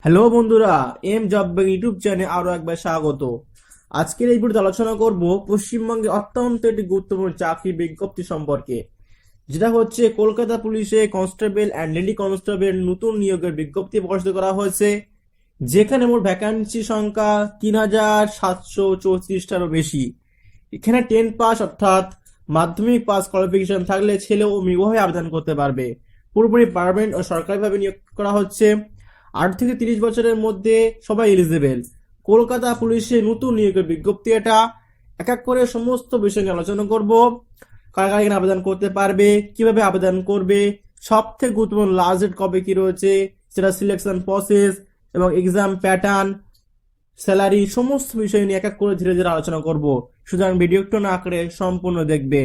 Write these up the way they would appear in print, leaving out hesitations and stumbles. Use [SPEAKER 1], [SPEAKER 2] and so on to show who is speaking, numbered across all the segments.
[SPEAKER 1] Hello বন্ধুরা, M job bank YouTube চ্যানেলে আরো একবার স্বাগত। আজকের এই ভিডিওতে আলোচনা করব পশ্চিমবঙ্গে অত্যন্ত একটি গুরুত্বপূর্ণ চাকরি বিজ্ঞপ্তি সম্পর্কে, যেটা হচ্ছে কলকাতা পুলিশে কনস্টেবল অ্যান্ড লেডি কনস্টেবল নতুন নিয়োগের বিজ্ঞপ্তি প্রকাশিত করা হয়েছে, যেখানে মোট ভ্যাকান্সি সংখ্যা 3734টারও বেশি। এখানে 10 পাস অর্থাৎ মাধ্যমিক পাস কোয়ালিফিকেশন থাকলে ছেলে ও মেয়ে উভয় আবেদন করতে পারবে। পুরোপুরি পার্মানেন্ট ও সরকারিভাবে নিয়োগ করা হচ্ছে। 8 থেকে 30 বছরের মধ্যে সবাই এলিজিবেল। কলকাতা পুলিশের নতুন নিয়োগের বিজ্ঞপ্তি এটা। এক এক করে সমস্ত বিষয় নিয়ে আলোচনা করব। কারা কারা এখানে আবেদন করতে পারবে, কিভাবে আবেদন করবে, সব থেকে গুরুত্বপূর্ণ লাস্ট ডেট কবে কি রয়েছে, সেটা সিলেকশন প্রসেস এবং এক্সাম প্যাটার্ন, স্যালারি, সমস্ত বিষয় নিয়ে এক এক করে ধীরে ধীরে আলোচনা করব। সুতরাং ভিডিও একটু না করে সম্পূর্ণ দেখবে।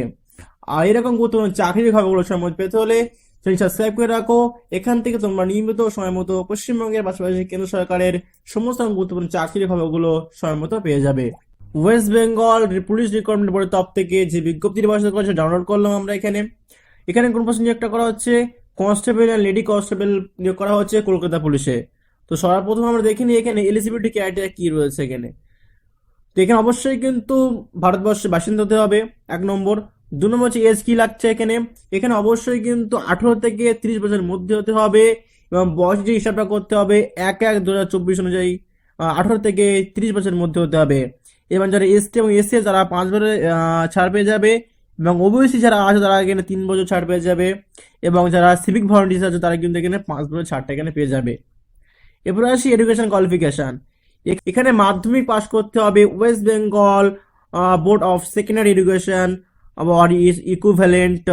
[SPEAKER 1] আর এরকম গুরুত্বপূর্ণ চাকরির খবরগুলো সময় পেতে হলে চ্যানেল সাবস্ক্রাইব করে রাখো। এখান থেকে তোমরা নিয়মিত সময় মতো পশ্চিমবঙ্গের পাশাপাশি কেন্দ্র সরকারের সমস্ত গুরুত্বপূর্ণ চাকরির খবরগুলো সময় মতো পেয়ে যাবে। ওয়েস্ট বেঙ্গল পুলিশ রিক্রুটমেন্ট বোর্ডের তরফ থেকে যে বিজ্ঞপ্তি প্রকাশিত করেছে ডাউনলোড করলাম আমরা। এখানে এখানে কোন পোস্টে নিয়োগটা করা হচ্ছে, কনস্টেবল এন্ড লেডি কনস্টেবল নিয়োগ করা হচ্ছে কলকাতা পুলিশে। তো সর্বপ্রথম আমরা দেখে নিই এখানে এলিজিবিলিটি ক্রাইটেরিয়া কি রয়েছে এখানে। তো এখানে অবশ্যই কিন্তু ভারতবর্ষের বাসিন্দা হতে হবে, 1 নম্বর। 2 নম্বর হচ্ছে এজ কি লাগছে এখানে। এখানে অবশ্যই কিন্তু 18 থেকে 30 বছরের মধ্যে হতে হবে এবং বয়স যে হিসাবটা করতে হবে 1/1/2024 অনুযায়ী 18 থেকে 30 বছরের মধ্যে হতে হবে। এবং যারা এসটি এবং এসসি যারা 5 বছরের ছাড় পেয়ে যাবে, এবং ওবিসি যারা আছে তারা এখানে 3 বছর ছাড় পেয়ে যাবে, এবং যারা সিভিক ভলান্টিয়ার্স আছে তারা কিন্তু এখানে 5 বছর ছাড়টা এখানে পেয়ে যাবে। এরপরে আসি এডুকেশন কোয়ালিফিকেশন। এখানে মাধ্যমিক পাস করতে হবে West Bengal board of secondary education আর ইকুইভ্যালেন্ট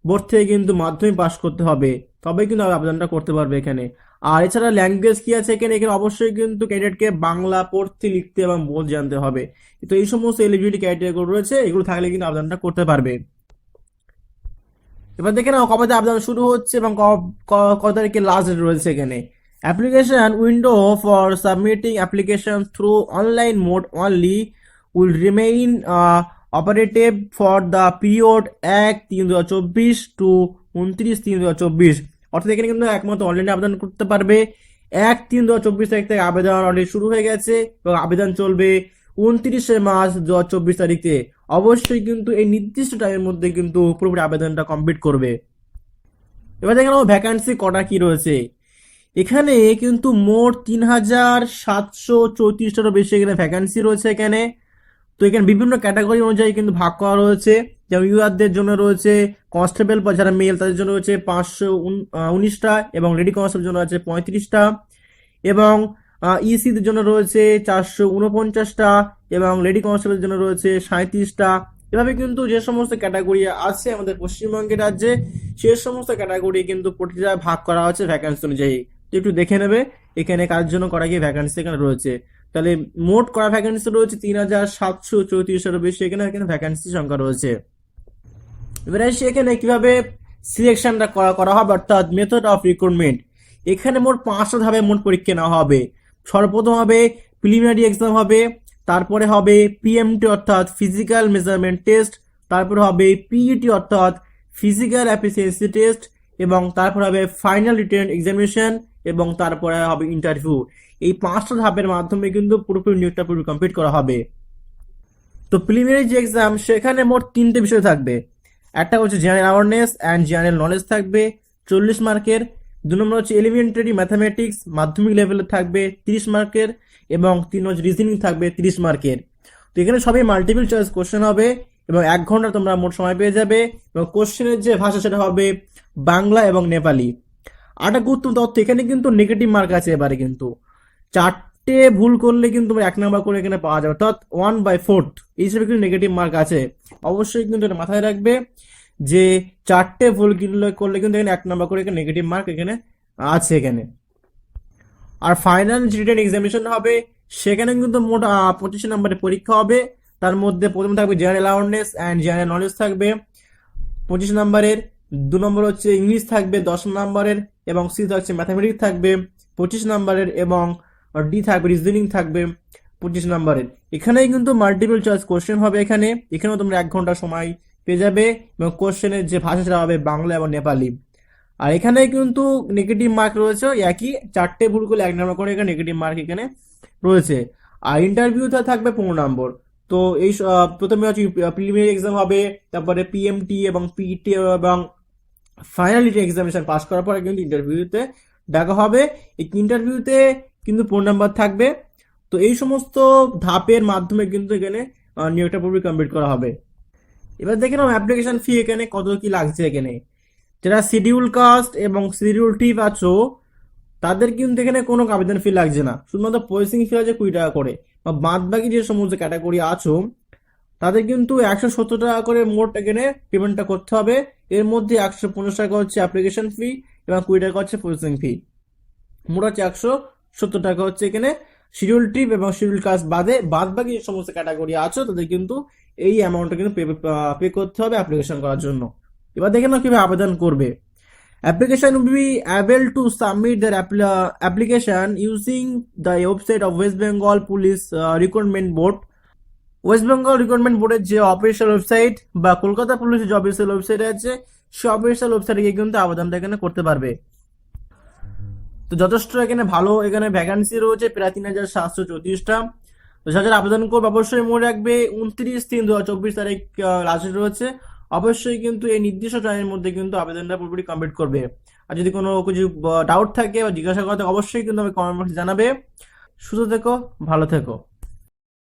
[SPEAKER 1] বোর্ড থেকে কিন্তু মাধ্যমিক পাস করতে হবে, তবে কিন্তু আবেদনটা করতে পারবে এখানে। আর এছাড়া ল্যাঙ্গুয়েজ কি আছে এখানে, এখানে অবশ্যই কিন্তু ক্যান্ডিডেটকে বাংলা পড়তে লিখতে এবং বলতে জানতে হবে। তো এই সমস্ত এলিজিবিলিটি ক্রাইটেরিয়া রয়েছে, এগুলো থাকলে কিন্তু আবেদনটা করতে পারবে। এবার দেখে নাও কবে থেকে আবেদন শুরু হচ্ছে এবং কত তারিখে লাস্ট ডেট রয়েছে এখানে। Application window for submitting application through online mode only will remain operative for the period 1/3/2024 to 29/3/2024। অর্থাৎ এখানে কিন্তু একমাত্র অনলাইনে আবেদন করতে পারবে। 1/3/2024 তারিখ থেকে আবেদন অলরেডি শুরু হয়ে গেছে এবং আবেদন চলবে 29 মার্চ 2024 তারিখে। অবশ্যই কিন্তু এই নির্দিষ্ট টাইমের মধ্যে কিন্তু পুরোপুরি আবেদনটা কমপ্লিট করবে। এবার দেখে নাও ভ্যাকান্সি কটা কি রয়েছে। এখানে কিন্তু মোট 3734টারও বেশি এখানে ভ্যাকান্সি রয়েছে এখানে। তো এখানে বিভিন্ন ক্যাটাগরি অনুযায়ী কিন্তু ভাগ করা রয়েছে। যেমন ইউআরদের জন্য রয়েছে, কনস্টেবল যারা মেল তাদের জন্য রয়েছে 519টা, এবং লেডি কনস্টেবল জন্য আছে 35টা, এবং ইসিদের জন্য রয়েছে 449টা, এবং লেডি কনস্টেবলের জন্য রয়েছে 37টা। এভাবে কিন্তু যে সমস্ত ক্যাটাগরি আছে আমাদের পশ্চিমবঙ্গের রাজ্যে, সে সমস্ত ক্যাটাগরি কিন্তু প্রতিটা ভাগ করা হচ্ছে ভ্যাকান্সি অনুযায়ী। তো একটু দেখে নেবে এখানে কার জন্য করা গিয়ে ভ্যাকান্সি এখানে রয়েছে। তাহলে মোট করা ভ্যাকান্সি রয়েছে 3734টারও বেশি এখানে এখানে ভ্যাকান্সি সংখ্যা রয়েছে। এবার আসি এখানে কিভাবে সিলেকশনটা করা করা হবে, অর্থাৎ মেথড অফ রিক্রুটমেন্ট। এখানে মোট 5টা ধাপে মোট পরীক্ষা নেওয়া হবে। সর্বপ্রথম হবে প্রিলিমিনারি এক্সাম হবে, তারপরে হবে পিএমটি অর্থাৎ ফিজিক্যাল মেজারমেন্ট টেস্ট, তারপরে হবে পিইটি অর্থাৎ ফিজিক্যাল এফিসিয়েন্সি টেস্ট, এবং তারপর হবে ফাইনাল রিটেন এক্সামিনেশন, এবং তারপরে হবে ইন্টারভিউ। এই 5টা ধাপের মাধ্যমে কিন্তু পুরোপুরি নিয়োগটা পুরো কমপ্লিট করা হবে। তো প্রিলিমিনারি যে এক্সাম সেখানে মোট 3টে বিষয় থাকবে। একটা হচ্ছে general awareness and general knowledge থাকবে 40 মার্কের। 2 নম্বর হচ্ছে এলিমেন্টারি ম্যাথামেটিক্স মাধ্যমিক লেভেলের থাকবে 30 মার্কের, এবং 3 হচ্ছে রিজনিং থাকবে 30 মার্কের। তো এখানে সবই মাল্টিপল চয়েস কোশ্চেন হবে এবং 1 ঘন্টা তোমরা মোট সময় পেয়ে যাবে, এবং কোশ্চেনের যে ভাষা সেটা হবে বাংলা এবং নেপালি। আরেকটা গুরুত্বপূর্ণ তথ্য, এখানে কিন্তু নেগেটিভ মার্ক আছে এবারে কিন্তু। 4টে ভুল করলে কিন্তু 1 নাম্বার করে এখানে পাওয়া যাবে, অর্থাৎ 1/4 এই হিসেবে কিন্তু নেগেটিভ মার্ক আছে। অবশ্যই কিন্তু এটা মাথায় রাখবে যে 4টে ভুল করলে কিন্তু এখানে 1 নাম্বার করে এখানে নেগেটিভ মার্ক এখানে আছে এখানে। আর ফাইনাল রিটেন এক্সামিনেশন হবে, সেখানে কিন্তু মোট 25 নম্বরের পরীক্ষা হবে। তার মধ্যে প্রথম থাকবে general awareness and general knowledge থাকবে 25 নম্বরের। 2 নম্বর হচ্ছে ইংলিশ থাকবে 10 নম্বরের, এবং সি থাকছে ম্যাথামেটিক্স থাকবে 25 নম্বরের, এবং ডি থাকবে রিজনিং থাকবে 25 নম্বরের। এখানেই কিন্তু মাল্টিপল চয়েস কোশ্চেন হবে এখানে। এখানেও তোমরা 1 ঘন্টা সময় পেয়ে যাবে, এবং কোশ্চেনের যে ভাষা সেটা হবে বাংলা এবং নেপালি। আর এখানে কিন্তু নেগেটিভ মার্ক রয়েছে একই, 4টে ভুল করলে 1 নম্বর করে এখানে নেগেটিভ মার্ক এখানে রয়েছে। আর ইন্টারভিউতে থাকবে 15 নম্বর। তো এই প্রথমে হচ্ছে প্রিলিমিনারি এক্সাম হবে, তারপরে পিএমটি এবং পিটি এবং ফাইনাল এক্সামিনেশন পাস করার পরে কিন্তু ইন্টারভিউতে ডাকা হবে। এই ইন্টারভিউতে কিন্তু 15 নম্বর থাকবে। তো এই সমস্ত ধাপের মাধ্যমে কিন্তু এখানে নিয়োগটা পুরোপুরি কমপ্লিট করা হবে। এবার দেখে নাও অ্যাপ্লিকেশন ফি এখানে কত কি লাগছে। এখানে যারা শিডিউল কাস্ট এবং শিডিউল ট্রিব আছো তাদের কিন্তু এখানে কোনো আবেদন ফি লাগছে না, শুধুমাত্র প্রসেসিং ফি আছে 20 টাকা করে। বা বাদ বাকি যে সমস্ত ক্যাটাগরি আছো তাদের কিন্তু 170 টাকা করে মোট এখানে পেমেন্টটা করতে হবে। এর মধ্যে 150 টাকা হচ্ছে অ্যাপ্লিকেশন ফি এবং 20 টাকা হচ্ছে প্রসেসিং ফি। মোট হচ্ছে 170 টাকা হচ্ছে এখানে শিডিউল ট্রিপ এবং শিডিউল কাস্ট বাদে। বাদ বাকি যে সমস্ত ক্যাটাগরি আছো তাদের কিন্তু এই অ্যামাউন্টটা কিন্তু পে করতে হবে অ্যাপ্লিকেশন করার জন্য। এবার দেখে নাও কিভাবে আবেদন করবে। Application will be able to submit their application using the website of West Bengal Police Recruitment Board. West Bengal recruitment বোর্ডের যে অফিসিয়াল ওয়েবসাইট বা কলকাতা পুলিশের যে অফিসিয়াল ওয়েবসাইট আছে সেই অফিসিয়াল ওয়েবসাইটে গিয়ে কিন্তু আবেদনটা এখানে করতে পারবে। তো যথেষ্ট এখানে ভালো এখানে ভ্যাকান্সি রয়েছে প্রায় 3734টা। তো যারা আবেদন করবে অবশ্যই মনে রাখবে 29/3/2024 লাস্ট রয়েছে। অবশ্যই কিন্তু এই নির্দিষ্ট টাইমের মধ্যে কিন্তু আবেদনটা পুরোপুরি কমপ্লিট করবে। আর যদি কোনো কিছু ডাউট থাকে বা জিজ্ঞাসা করা থাকে অবশ্যই কিন্তু আমি কমেন্ট বক্সে জানাবে। সুস্থ থেকো, ভালো থেকো।